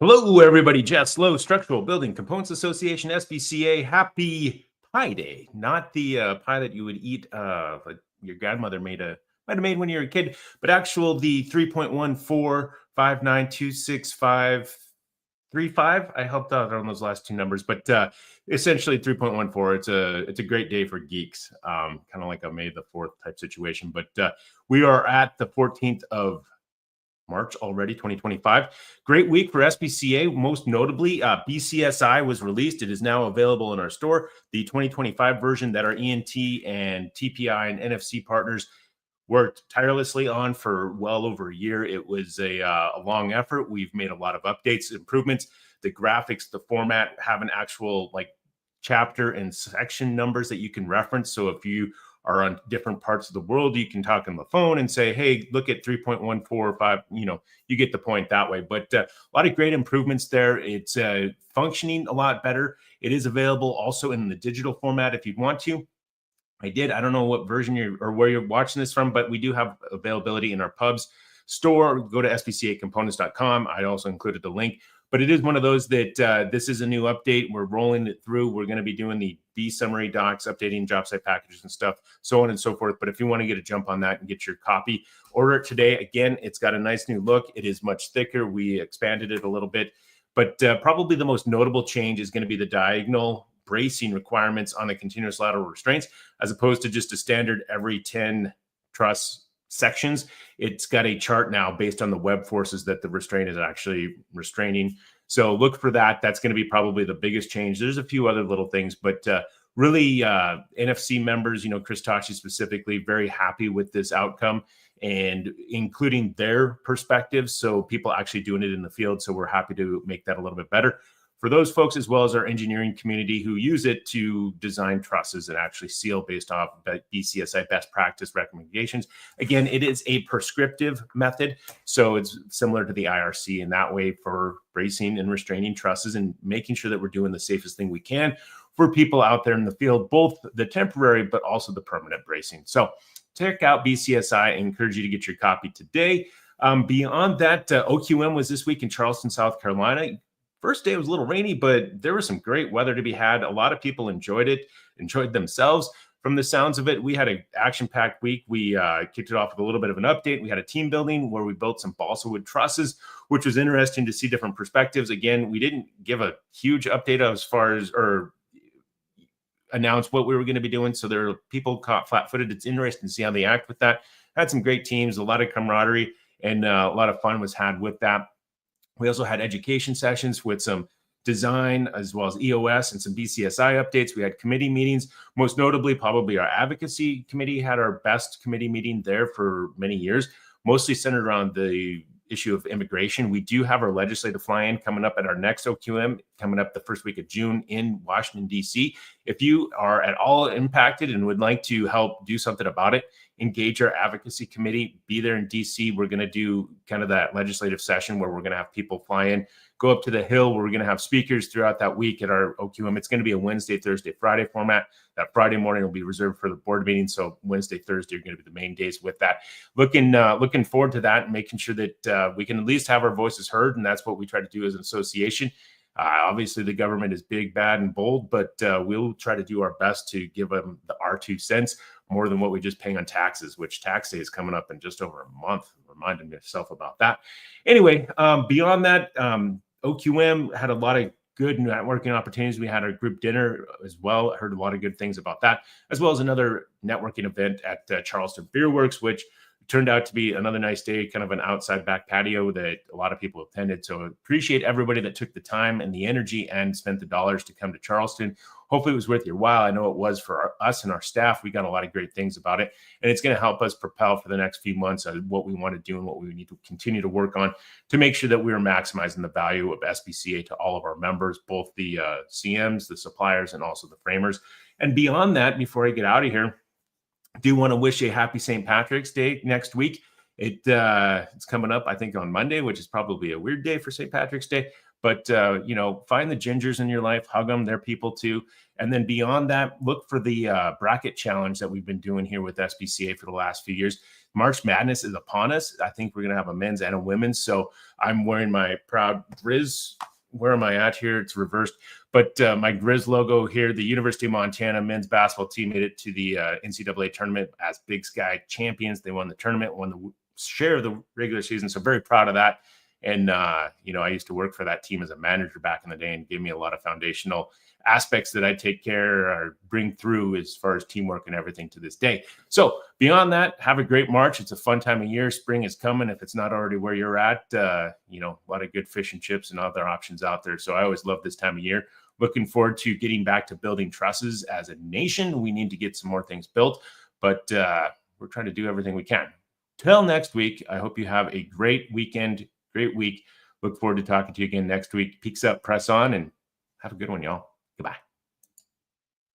Hello, everybody. Jeff Slow, Structural Building Components Association, SBCA. Happy Pie Day. Not the pie that you would eat, like your grandmother might have made when you were a kid, but the 3.145926535. I helped out on those last two numbers, but essentially 3.14. It's a great day for geeks, kind of like a May the 4th type situation. But we are at the 14th of March already, 2025. Great week for SBCA. Most notably, BCSI was released. It is now available in our store. The 2025 version that our ENT and TPI and NFC partners worked tirelessly on for well over a year. It was a long effort. We've made a lot of updates, improvements. The graphics, the format have an actual chapter and section numbers that you can reference. So if you are on different parts of the world, you can talk on the phone and say, hey, look at 3.145, you get the point that way. But a lot of great improvements there. It's functioning a lot better. It is available also in the digital format if you'd want to. I don't know what version or where you're watching this from, but we do have availability in our pubs store. Go to sbcacomponents.com. I also included the link. But it is one of those that this is a new update. We're rolling it through. We're going to be doing the B summary docs, updating job site packages and stuff, so on and so forth. But if you want to get a jump on that and get your copy, order it today. Again, it's got a nice new look. It is much thicker. We expanded it a little bit. But probably the most notable change is going to be the diagonal bracing requirements on the continuous lateral restraints, as opposed to just a standard every 10 truss sections. It's got a chart now based on the web forces that the restraint is actually restraining. So look for that. That's going to be probably the biggest change. There's a few other little things, but really NFC members, Chris Tachi specifically, very happy with this outcome and including their perspectives. So people actually doing it in the field. So we're happy to make that a little bit better for those folks, as well as our engineering community who use it to design trusses and actually seal based off BCSI best practice recommendations. Again, it is a prescriptive method, so it's similar to the IRC in that way for bracing and restraining trusses and making sure that we're doing the safest thing we can for people out there in the field, both the temporary but also the permanent bracing. So check out BCSI. I encourage you to get your copy today. Beyond that, OQM was this week in Charleston, South Carolina. First day was a little rainy, but there was some great weather to be had. A lot of people enjoyed themselves. From the sounds of it, we had an action-packed week. We kicked it off with a little bit of an update. We had a team building where we built some balsa wood trusses, which was interesting to see different perspectives. Again, we didn't give a huge update as far as or announce what we were going to be doing. So there are people caught flat-footed. It's interesting to see how they act with that. Had some great teams, a lot of camaraderie, and a lot of fun was had with that. We also had education sessions with some design as well as EOS and some BCSI updates. We had committee meetings. Most notably, probably our advocacy committee had our best committee meeting there for many years, mostly centered around the issue of immigration. We do have our legislative fly-in coming up at our next OQM, coming up the first week of June in Washington, D.C. If you are at all impacted and would like to help do something about it, engage our advocacy committee, be there in DC. We're going to do kind of that legislative session where we're going to have people fly in, go up to the Hill, where we're going to have speakers throughout that week at our OQM. It's going to be a Wednesday, Thursday, Friday format. That Friday morning will be reserved for the board meeting. So Wednesday, Thursday are going to be the main days with that. Looking forward to that and making sure that we can at least have our voices heard. And that's what we try to do as an association. Obviously, the government is big, bad, and bold, but we'll try to do our best to give them our 2 cents more than what we just pay on taxes, which tax day is coming up in just over a month. Reminding myself about that. Anyway, beyond that, OQM had a lot of good networking opportunities. We had our group dinner as well. I heard a lot of good things about that, as well as another networking event at Charleston Beer Works, which turned out to be another nice day, kind of an outside back patio that a lot of people attended. So appreciate everybody that took the time and the energy and spent the dollars to come to Charleston. Hopefully it was worth your while. I know it was for us and our staff. We got a lot of great things about it, and it's going to help us propel for the next few months on what we want to do and what we need to continue to work on to make sure that we are maximizing the value of SBCA to all of our members, both the CMs, the suppliers, and also the framers. And beyond that, before I get out of here, I do want to wish a happy St. Patrick's Day next week. It's coming up, I think, on Monday, which is probably a weird day for St. Patrick's Day. But, find the gingers in your life, hug them, they're people too. And then beyond that, look for the bracket challenge that we've been doing here with SBCA for the last few years. March Madness is upon us. I think we're going to have a men's and a women's. So I'm wearing my proud Grizz. Where am I at here? It's reversed. But my Grizz logo here, the University of Montana men's basketball team made it to the NCAA tournament as Big Sky champions. They won the tournament, won the share of the regular season. So very proud of that. And, I used to work for that team as a manager back in the day and gave me a lot of foundational aspects that I take care or bring through as far as teamwork and everything to this day. So beyond that, have a great March. It's a fun time of year. Spring is coming. If it's not already where you're at, a lot of good fish and chips and other options out there. So I always love this time of year. Looking forward to getting back to building trusses as a nation. We need to get some more things built, but we're trying to do everything we can. Till next week, I hope you have a great weekend, great week. Look forward to talking to you again next week. Peaks up, press on, and have a good one, y'all.